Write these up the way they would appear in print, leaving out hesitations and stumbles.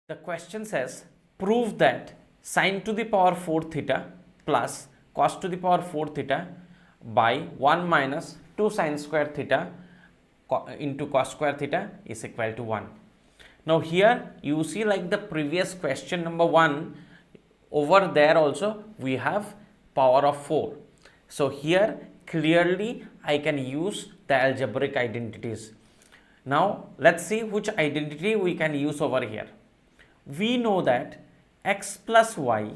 The question says, prove that sine to the power 4 theta plus cos to the power 4 theta by 1 minus 2 sine square theta into cos square theta is equal to 1. Now here you see, like the previous question number 1, over there also we have power of 4. So here clearly I can use the algebraic identities. Now let's see which identity we can use over here. We know that x plus y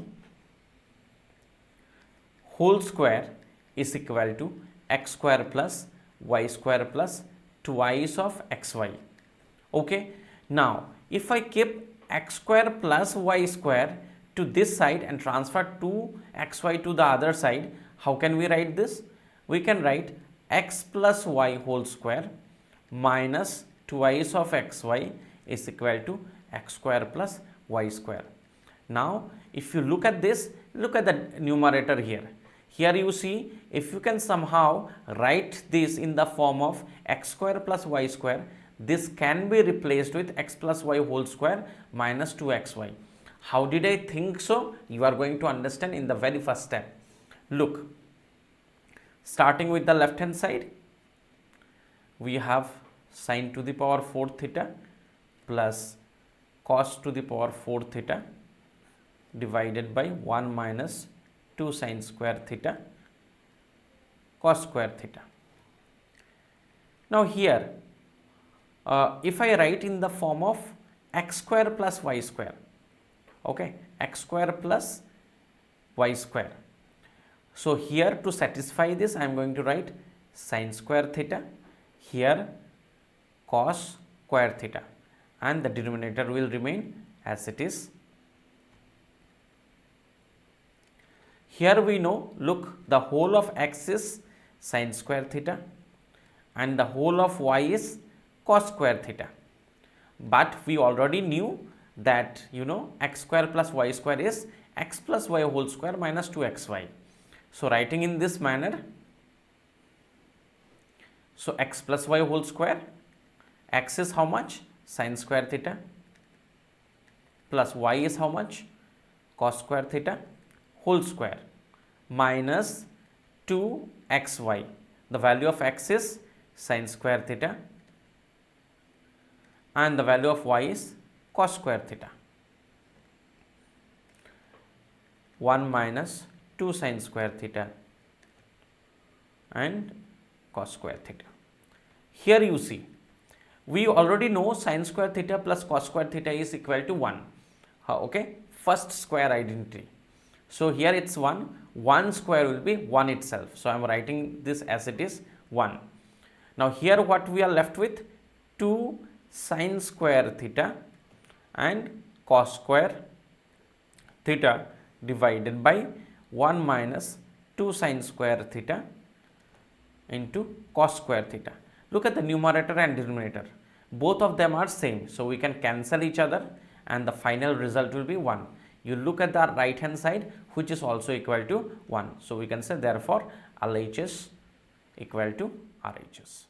whole square is equal to x square plus y square plus twice of xy. Okay. Now if I keep x square plus y square to this side and transfer 2xy to the other side, how can we write this? We can write x plus y whole square minus twice of xy is equal to x square plus y square. Now if you look at this, look at the numerator here. Here you see, if you can somehow write this in the form of x square plus y square, this can be replaced with x plus y whole square minus 2xy. How did I think so? You are going to understand in the very first step. Look, starting with the left hand side, we have sine to the power 4 theta plus cos to the power 4 theta divided by 1 minus 2 sine square theta cos square theta. Now here if I write in the form of x square plus y square, okay, x square plus y square. So here to satisfy this I am going to write sine square theta, here cos square theta, and the denominator will remain as it is. Here we know, look, the whole of x is sine square theta and the whole of y is cos square theta. But we already knew that, you know, x square plus y square is x plus y whole square minus 2xy. So writing in this manner, so x plus y whole square, x is how much? Sine square theta, plus y is how much? Cos square theta whole square minus 2xy. The value of x is sine square theta and the value of y is cos square theta. 1 minus 2 sine square theta and cos square theta. Here you see, we already know sine square theta plus cos square theta is equal to 1. Okay, first square identity. So here it's 1, 1 square will be 1 itself. So I am writing this as it is 1. Now here what we are left with? 2 sine square theta and cos square theta divided by 1 minus 2 sine square theta into cos square theta. Look at the numerator and denominator. Both of them are same. So we can cancel each other and the final result will be 1. You look at the right hand side, which is also equal to 1. So we can say therefore LHS equal to RHS.